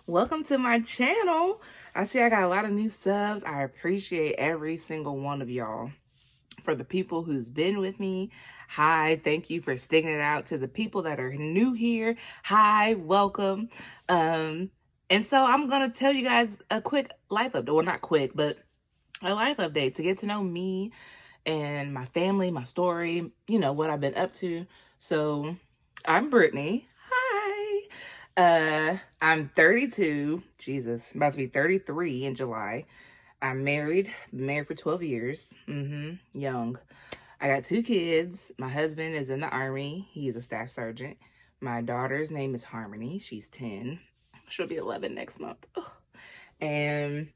Welcome to my channel. I see I got a lot of new subs. I appreciate every single one of y'all. For the people who's been with me, hi, thank you for sticking it out. To the people that are new here, hi, welcome. And so I'm gonna tell you guys a quick life update. Well, not quick, but a life update to get to know me and my family, my story, what I've been up to. So I'm Brittany. Hi. I'm 32. Jesus, about to be 33 in July. I'm married. Been married for 12 years. Young. I got 2 kids. My husband is in the Army. He is a staff sergeant. My daughter's name is Harmony. She's 10. She'll be 11 next month. Ugh. And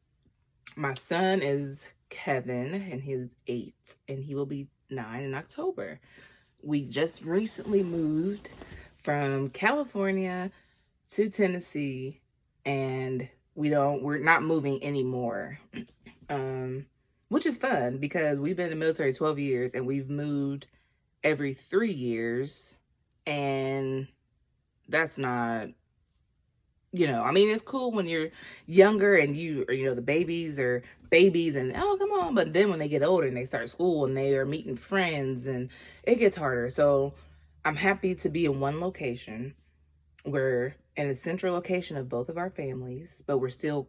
my son is Kevin, and he's 8, and he will be 9 in October. We just recently moved from California to Tennessee, and we're not moving anymore. Which is fun because we've been in the military 12 years and we've moved every 3 years, and that's not, it's cool when you're younger and the babies are babies and, oh, come on. But then when they get older and they start school and they are meeting friends, and it gets harder. So I'm happy to be in one location. We're in a central location of both of our families, but we're still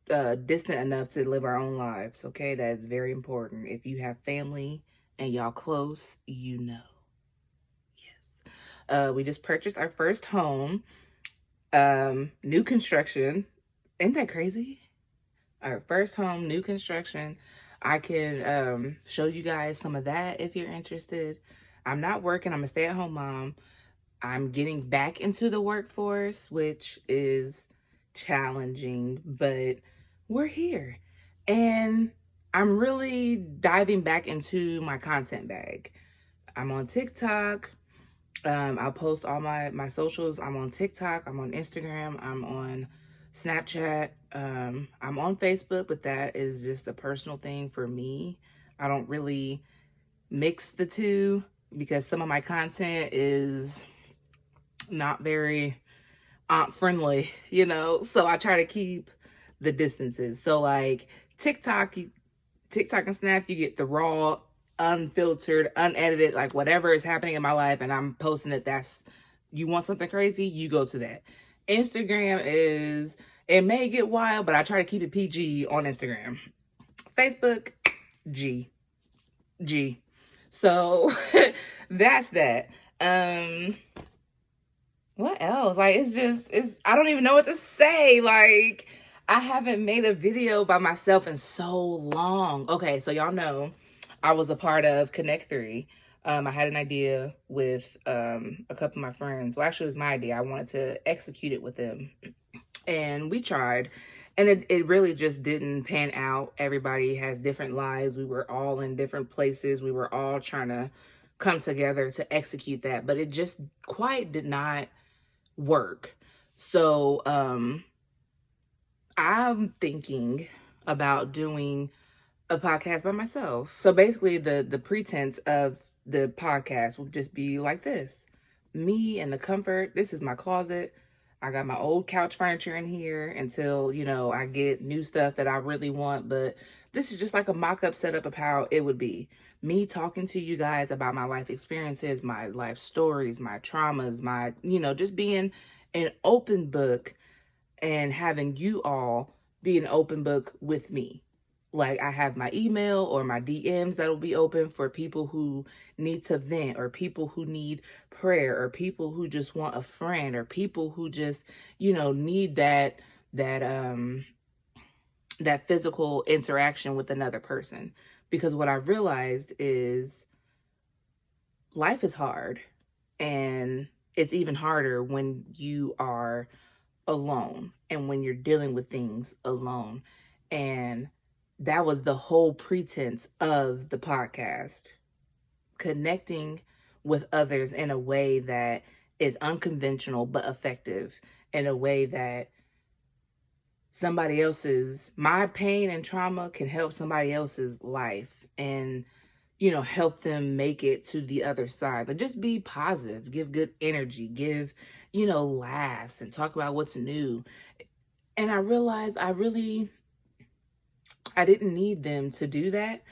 distant enough to live our own lives. Okay, that is very important. If you have family and y'all close, Yes. We just purchased our first home. New construction. Isn't that crazy? Our first home, new construction. I can show you guys some of that if you're interested. I'm not working. I'm a stay-at-home mom. I'm getting back into the workforce, which is challenging, but we're here. And I'm really diving back into my content bag. I'm on TikTok. I'll post all my socials. I'm on TikTok. I'm on Instagram. I'm on Snapchat. I'm on Facebook, but that is just a personal thing for me. I don't really mix the two because some of my content is not very aunt friendly, so I try to keep the distances. So like TikTok and Snap, you get the raw, unfiltered, unedited, like whatever is happening in my life and I'm posting it. You want something crazy, you go to that. Instagram it may get wild, but I try to keep it PG on Instagram. Facebook, G. So that's that. What else? Like, I don't even know what to say. Like, I haven't made a video by myself in so long. Okay, so y'all know I was a part of Connect 3. I had an idea with a couple of my friends. Well, actually, it was my idea. I wanted to execute it with them. And we tried. And it really just didn't pan out. Everybody has different lives. We were all in different places. We were all trying to come together to execute that. But it just quite did not work. So I'm thinking about doing a podcast by myself. So basically the pretense of the podcast will just be like this. Me and the comfort. This is my closet. I got my old couch furniture in here until, I get new stuff that I really want. But this is just like a mock-up setup of how it would be. Me talking to you guys about my life experiences, my life stories, my traumas, my, just being an open book and having you all be an open book with me. Like, I have my email or my DMs that'll be open for people who need to vent, or people who need prayer, or people who just want a friend, or people who just, need that physical interaction with another person. Because what I've realized is life is hard, and it's even harder when you are alone and when you're dealing with things alone. And that was the whole pretense of the podcast, connecting with others in a way that is unconventional but effective, in a way that my pain and trauma can help somebody else's life and, help them make it to the other side. But just be positive, give good energy, give, laughs, and talk about what's new. And I realized I didn't need them to do that.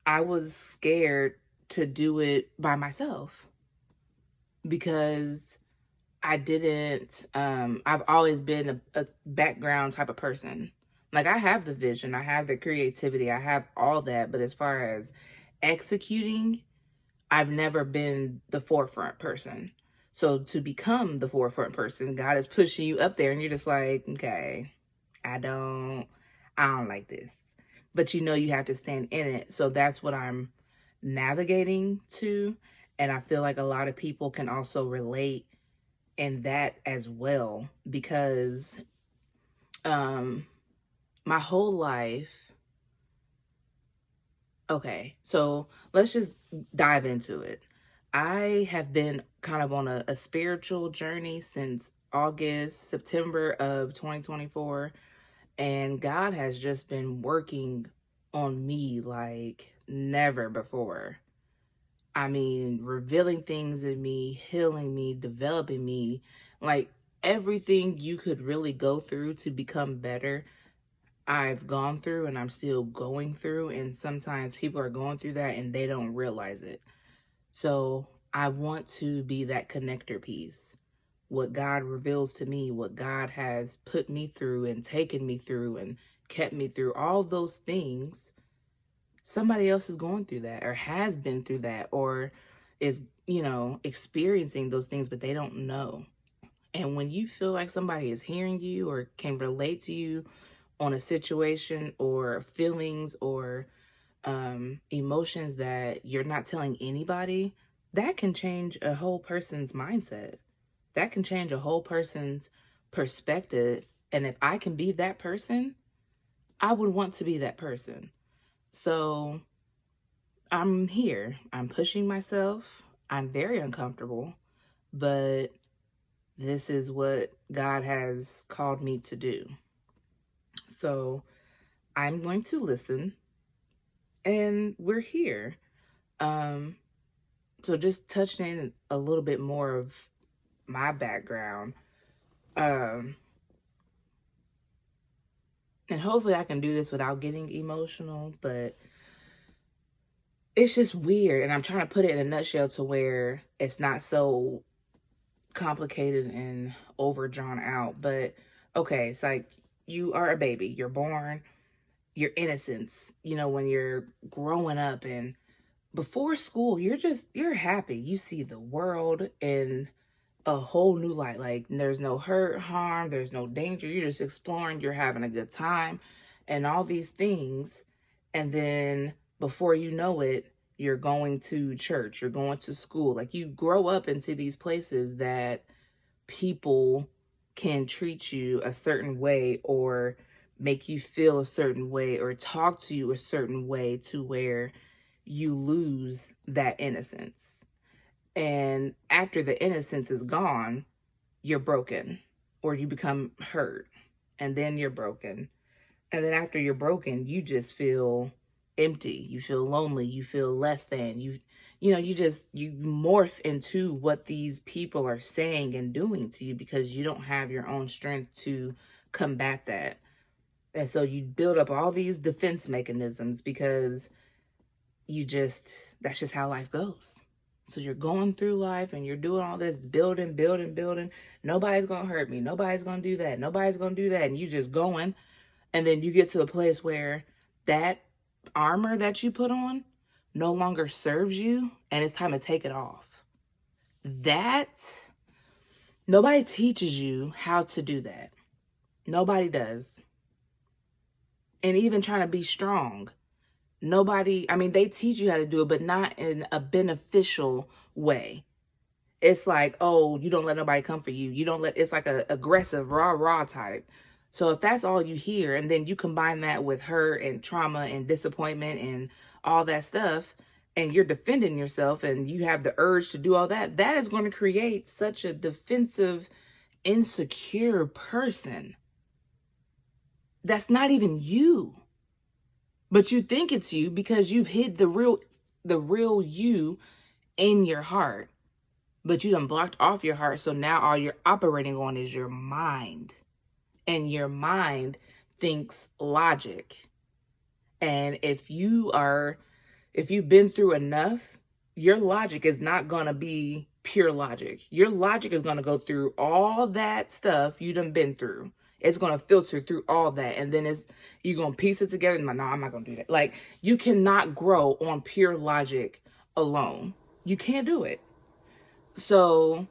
I was scared to do it by myself because I didn't, I've always been a background type of person. Like, I have the vision, I have the creativity, I have all that. But as far as executing, I've never been the forefront person. So to become the forefront person, God is pushing you up there and you're just like, okay, I don't, I don't like this. But you know you have to stand in it. So that's what I'm navigating to. And I feel like a lot of people can also relate in that as well, because um my whole life, okay, so let's just dive into it. I have been kind of on a spiritual journey since August, September of 2024, and God has just been working on me like never before. I mean, revealing things in me, healing me, developing me, like everything you could really go through to become better, I've gone through and I'm still going through. And sometimes people are going through that and they don't realize it. So I want to be that connector piece. What God reveals to me, what God has put me through and taken me through and kept me through, all those things, somebody else is going through that or has been through that or is, experiencing those things, but they don't know. And when you feel like somebody is hearing you or can relate to you on a situation or feelings or emotions that you're not telling anybody, that can change a whole person's mindset. That can change a whole person's perspective. And if I can be that person, I would want to be that person. So I'm here. I'm pushing myself. I'm very uncomfortable, but this is what God has called me to do. So I'm going to listen, and we're here. Um, so just touching in a little bit more of my background. Um, and hopefully I can do this without getting emotional, but it's just weird. And I'm trying to put it in a nutshell to where it's not so complicated and overdrawn out. But okay, it's like you are a baby, you're born, your innocence, when you're growing up and before school, you're happy. You see the world in a whole new light. Like there's no hurt, harm, there's no danger. You're just exploring, you're having a good time and all these things. And then before you know it, you're going to church, you're going to school. Like you grow up into these places that people can treat you a certain way or make you feel a certain way or talk to you a certain way to where you lose that innocence. And after the innocence is gone, you're broken or you become hurt and then you're broken. And then after you're broken, you just feel empty. You feel lonely. You feel less than. You morph into what these people are saying and doing to you because you don't have your own strength to combat that. And so you build up all these defense mechanisms because that's just how life goes. So you're going through life and you're doing all this building, building, building. Nobody's going to hurt me. Nobody's going to do that. Nobody's going to do that. And you just going. And then you get to the place where that armor that you put on no longer serves you and it's time to take it off. That, nobody teaches you how to do that. Nobody does. And even trying to be strong. They teach you how to do it, but not in a beneficial way. It's like, oh, you don't let nobody come for you. It's like a aggressive, rah type. So if that's all you hear, and then you combine that with hurt and trauma and disappointment and all that stuff, and you're defending yourself and you have the urge to do all that, that is going to create such a defensive, insecure person. That's not even you. But you think it's you because you've hid the real you in your heart. But you done blocked off your heart. So now all you're operating on is your mind. and your mind thinks logic. And if you've been through enough, your logic is not going to be pure logic. Your logic is going to go through all that stuff you done been through. It's going to filter through all that. And then you're going to piece it together. And no, I'm not going to do that. Like, you cannot grow on pure logic alone. You can't do it. So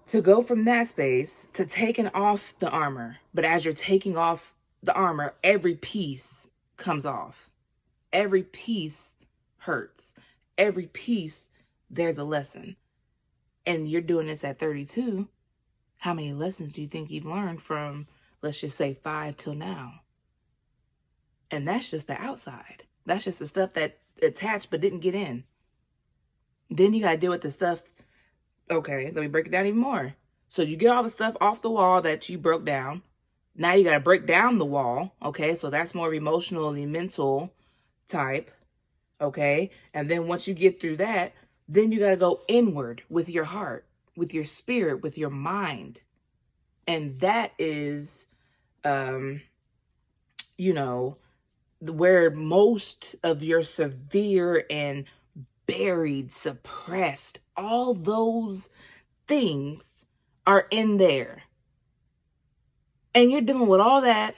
to go from that space to taking off the armor, but as you're taking off the armor, every piece comes off. Every piece hurts. Every piece, there's a lesson. And you're doing this at 32. How many lessons do you think you've learned from, let's just say, 5 till now? And that's just the outside. That's just the stuff that attached but didn't get in. Then you got to deal with the stuff. Okay, let me break it down even more. So you get all the stuff off the wall that you broke down. Now you got to break down the wall. Okay, so that's more emotionally mental type. Okay, and then once you get through that, then you got to go inward with your heart, with your spirit, with your mind. And that is, where most of your severe and buried, suppressed, all those things are in there. And you're dealing with all that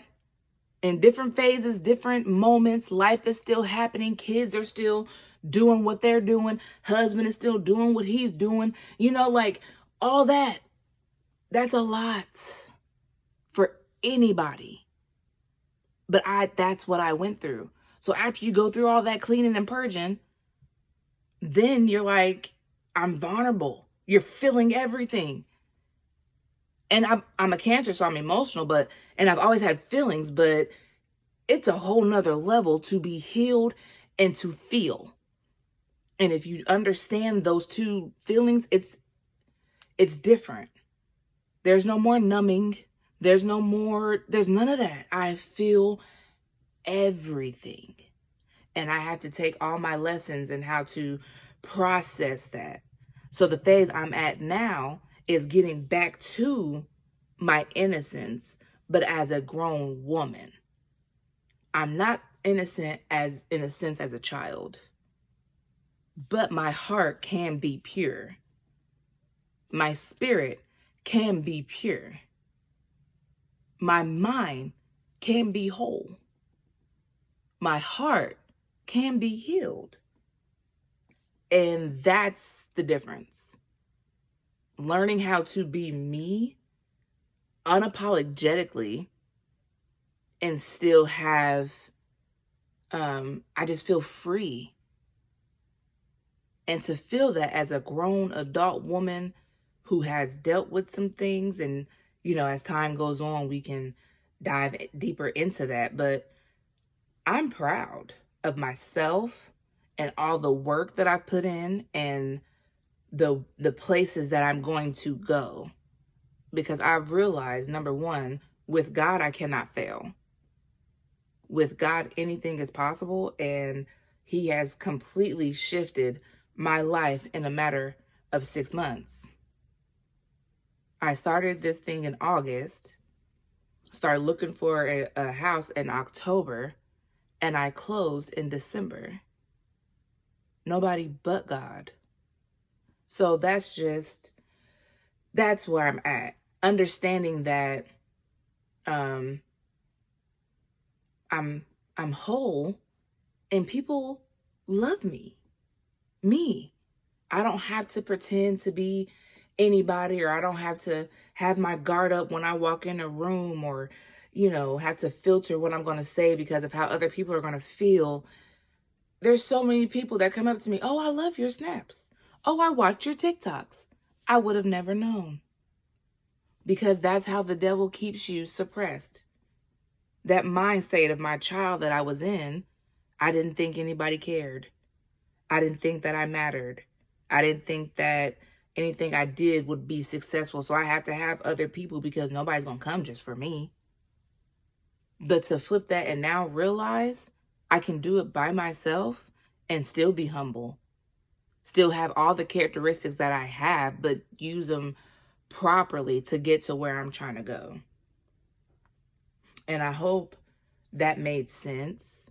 in different phases, different moments. Life is still happening. Kids are still doing what they're doing. Husband is still doing what he's doing. Like all that. That's a lot for anybody. But that's what I went through. So after you go through all that cleaning and purging, then you're like, I'm vulnerable. You're feeling everything. And I'm a Cancer, so I'm emotional, and I've always had feelings, but it's a whole nother level to be healed and to feel. And if you understand those two feelings, it's different. There's no more numbing. There's none of that. I feel everything. And I have to take all my lessons and how to process that. So the phase I'm at now is getting back to my innocence, but as a grown woman. I'm not innocent in a sense as a child, but my heart can be pure. My spirit can be pure. My mind can be whole. My heart can be healed. And that's the difference. Learning how to be me unapologetically and still have, I just feel free. And to feel that as a grown adult woman who has dealt with some things, and, as time goes on, we can dive deeper into that. But I'm proud of myself and all the work that I've put in and the places that I'm going to go. Because I've realized, number one, with God, I cannot fail. With God, anything is possible. And He has completely shifted my life in a matter of 6 months. I started this thing in August, started looking for a house in October, and I closed in December. Nobody but God. So that's where I'm at. Understanding that I'm whole and people love me. I don't have to pretend to be anybody, or I don't have to have my guard up when I walk in a room, or, have to filter what I'm going to say because of how other people are going to feel. There's so many people that come up to me. Oh, I love your snaps. Oh, I watch your TikToks. I would have never known. Because that's how the devil keeps you suppressed. That mind state of my child that I was in, I didn't think anybody cared. I didn't think that I mattered. I didn't think that anything I did would be successful. So I have to have other people because nobody's going to come just for me. But to flip that and now realize I can do it by myself and still be humble. Still have all the characteristics that I have, but use them properly to get to where I'm trying to go. And I hope that made sense,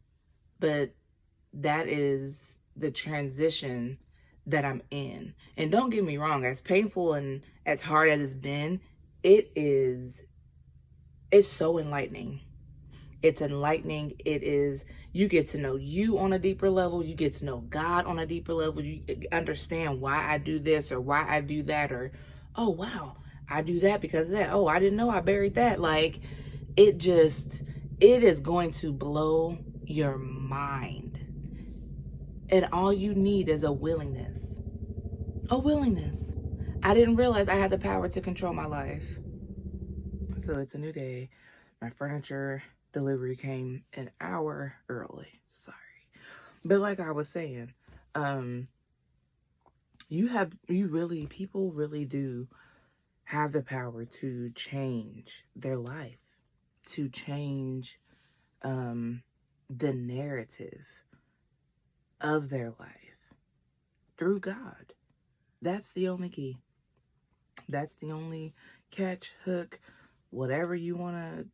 but that is the transition that I'm in. And don't get me wrong, as painful and as hard as it's been, it's so enlightening. It's enlightening. It is, you get to know you on a deeper level. You get to know God on a deeper level. You understand why I do this or why I do that, or, oh, wow, I do that because of that. Oh, I didn't know I buried that. Like, it is going to blow your mind. And all you need is a willingness. A willingness. I didn't realize I had the power to control my life. So it's a new day. My furniture delivery came an hour early. Sorry. But like I was saying, people really do have the power to change their life, to change the narrative of their life through God. That's the only key. That's the only catch, hook, whatever you want to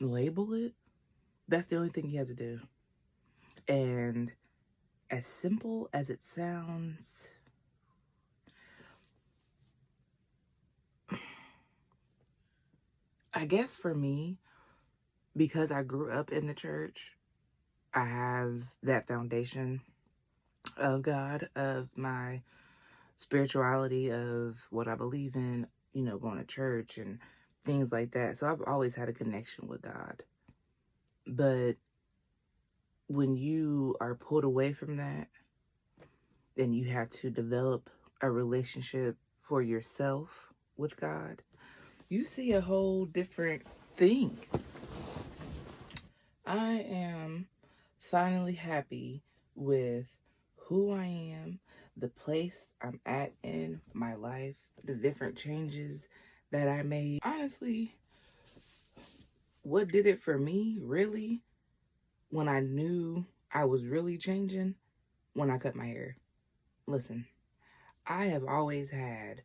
label it. That's the only thing you have to do. And as simple as it sounds, I guess for me, because I grew up in the church, I have that foundation of God, of my spirituality, of what I believe in, going to church and things like that. So I've always had a connection with God. But when you are pulled away from that, then you have to develop a relationship for yourself with God, you see a whole different thing. I am finally happy with who I am, the place I'm at in my life, the different changes that I made. Honestly, what did it for me, really, when I knew I was really changing? When I cut my hair. Listen, I have always had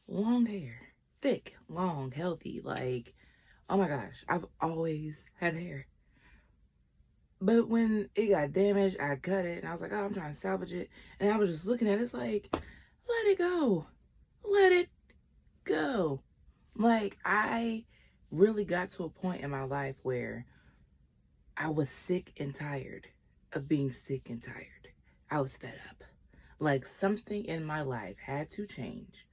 long hair. Thick, long, healthy, like, oh my gosh, I've always had hair. But when it got damaged, I cut it, and I was like, oh, I'm trying to salvage it. And I was just looking at it, it's like, let it go. Let it go. Like, I really got to a point in my life where I was sick and tired of being sick and tired. I was fed up. Like, something in my life had to change,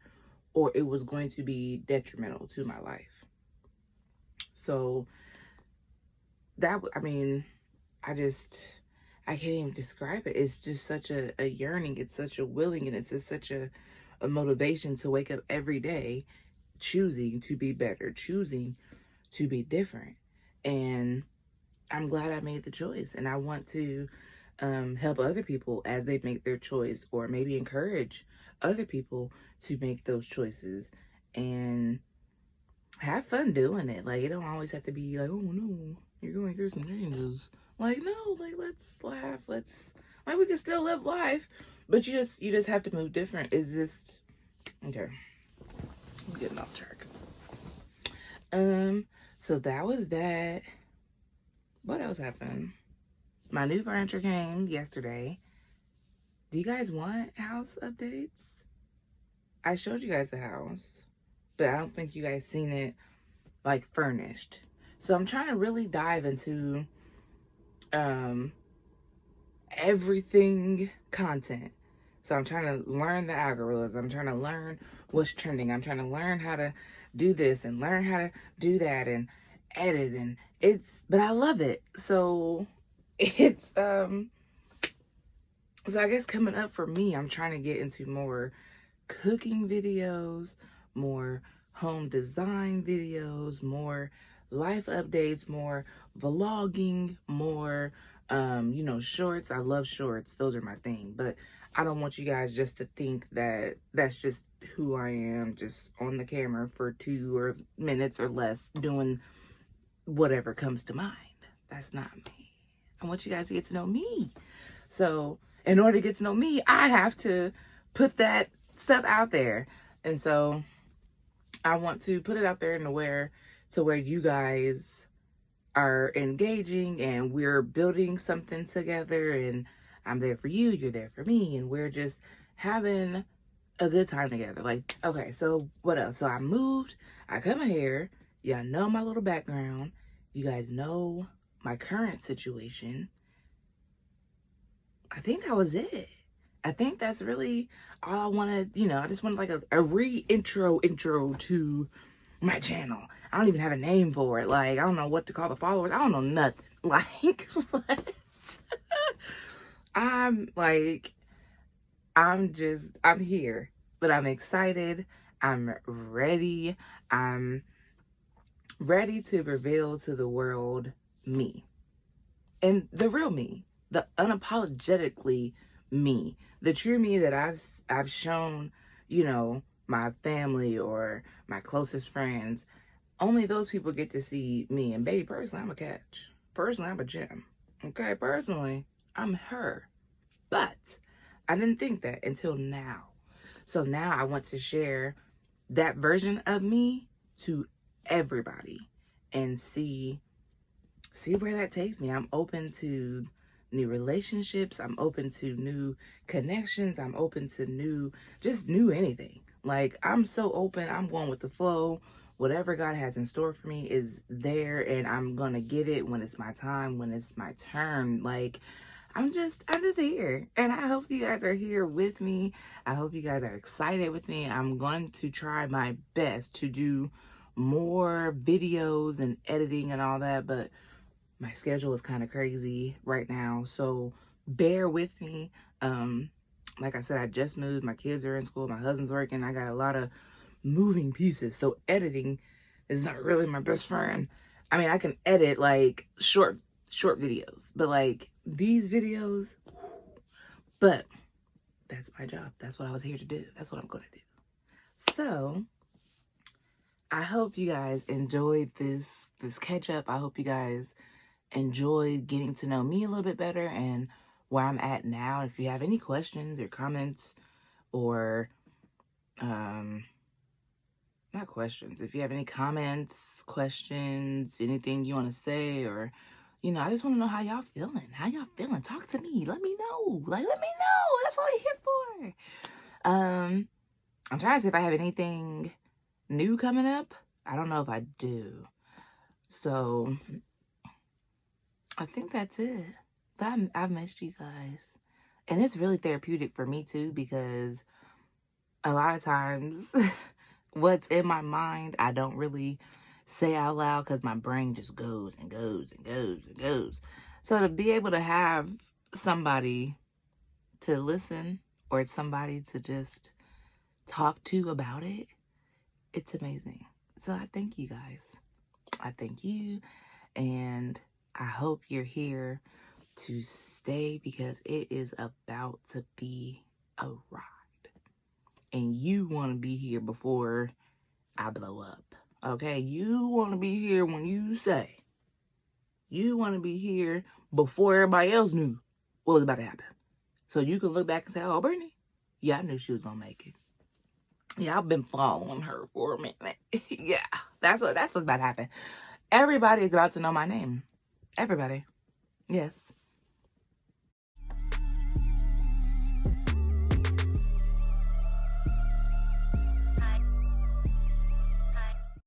or it was going to be detrimental to my life. So, I can't even describe it. It's just such a yearning. It's such a willing, and it's just such a motivation to wake up every day choosing to be better, choosing to be different. And I'm glad I made the choice. And I want to help other people as they make their choice, or maybe encourage other people to make those choices and have fun doing it. Like, it don't always have to be like, oh no, you're going through some changes. Like, no, like, let's laugh. We can still live life, but you just have to move different. It's just, okay, I'm getting off track. So that was that. What else happened? My new furniture came yesterday. Do you guys want house updates? I showed you guys the house, but I don't think you guys seen it, like, furnished. So I'm trying to really dive into everything content. So I'm trying to learn the algorithms. I'm trying to learn what's trending. I'm trying to learn how to do this and learn how to do that and edit, and but I love it. So it's so I guess coming up for me, I'm trying to get into more cooking videos, more home design videos, more life updates, more vlogging, more shorts. I love shorts. Those are my thing. But I don't want you guys just to think that that's just who I am, just on the camera for 2 minutes or less doing whatever comes to mind. That's not me. I want you guys to get to know me. So in order to get to know me, I have to put that stuff out there. And so I want to put it out there to where you guys are engaging and we're building something together, and I'm there for you, you're there for me, and we're just having a good time together. Like, okay, so what else? So I moved, I cut my hair, y'all know my little background, you guys know my current situation. I think that was it. I think that's really all I wanted. I just wanted like a intro to my channel. I don't even have a name for it. Like, I don't know what to call the followers. I don't know nothing. Like, I'm like, I'm here, but I'm excited. I'm ready. I'm ready to reveal to the world me, and the real me, the unapologetically me, the true me that I've shown, my family or my closest friends. Only those people get to see me. And baby, personally, I'm a catch. Personally, I'm a gem. Okay, personally, I'm her. But I didn't think that until now. So now I want to share that version of me to everybody and see where that takes me. I'm open to new relationships. I'm open to new connections. I'm open to new anything. Like, I'm so open. I'm going with the flow. Whatever God has in store for me is there, and I'm gonna get it when it's my time, when it's my turn. Like, I'm just here, and I hope you guys are here with me. I hope you guys are excited with me. I'm going to try my best to do more videos and editing and all that, but my schedule is kind of crazy right now, so bear with me. Like I said, I just moved. My kids are in school. My husband's working. I got a lot of moving pieces, so editing is not really my best friend. I mean, I can edit like short videos, but like these videos, but that's my job. That's what I was here to do. That's what I'm going to do. So I hope you guys enjoyed this catch up. I hope you guys enjoyed getting to know me a little bit better and where I'm at now. If you have any questions or comments, or not questions, if you have any comments, questions, anything you want to say, or I just want to know how y'all feeling. Talk to me. Let me know. Let me know. That's what I'm here for. I'm trying to see if I have anything new coming up. I don't know if I do. So I think that's it. But I've missed you guys. And it's really therapeutic for me too, because a lot of times what's in my mind, I don't really say out loud because my brain just goes and goes and goes and goes. So to be able to have somebody to listen, or somebody to just talk to about it, it's amazing. So I thank you guys. I thank you, and I hope you're here to stay, because it is about to be a ride. And you want to be here before I blow up. Okay? You want to be here when you say. You want to be here before everybody else knew what was about to happen. So you can look back and say, oh, Brittany, yeah, I knew she was going to make it. Yeah, I've been following her for a minute. Yeah, that's what's about to happen. Everybody is about to know my name. Everybody. Yes.